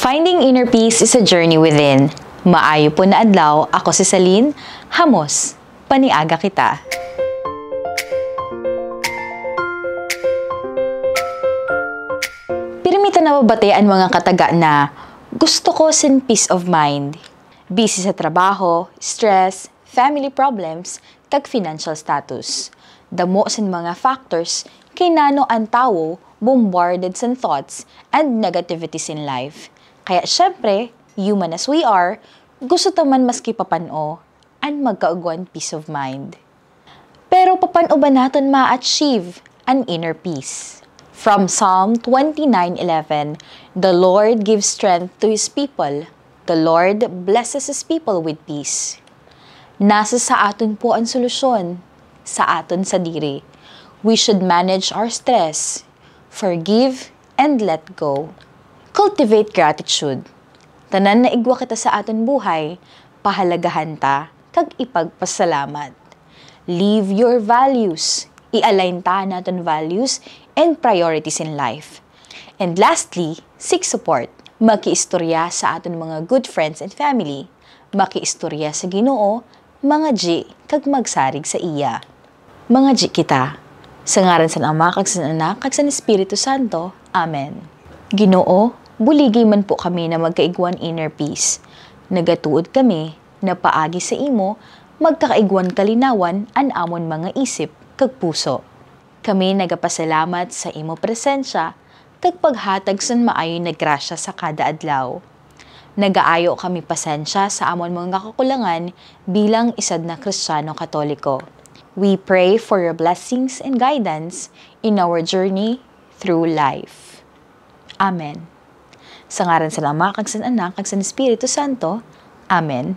Finding inner peace is a journey within. Maayo po na adlaw, ako si Celine, hamos, paniaga kita. Pirimita na babate ang mga kataga na gusto ko sin peace of mind. Busy sa trabaho, stress, family problems, kag financial status. Damo sin mga factors kay nano ang tawo bombarded sa thoughts and negativities in life. Kaya syempre, human as we are, gusto taman maski papano and magkaugwan peace of mind. Pero papano ba natin ma-achieve an inner peace? From Psalm 29:11, the Lord gives strength to His people. The Lord blesses His people with peace. Nasa sa aton po ang solusyon, sa aton sa diri. We should manage our stress, forgive, and let go. Cultivate gratitude. Tanan na igwa kita sa aton buhay, pahalagahan ta, kag ipagpasalamat. Live your values. I-align ta naton values and priorities in life. And lastly, seek support. Makiistorya sa aton mga good friends and family. Makiistorya sa Ginoo, mga G, kag magsarig sa iya. Mga G kita. Sa ngaran sa Ama, kag sa Anak, kag sa Espiritu Santo. Amen. Ginoo, buligi man po kami na magkaigwan inner peace. Nagatuod kami na paagi sa imo, magkakaigwan kalinawan an amon mga isip kag puso. Kami nagapasalamat sa imo presensya kag paghatag san maayo na grasya sa kada adlaw. Nagaayo kami pasensya sa amon mga kakulangan bilang isad na Kristiyano Katoliko. We pray for your blessings and guidance in our journey through life. Amen. Sa ngaran sa Ama, kag sa Anak, kag sa Espiritu Santo. Amen.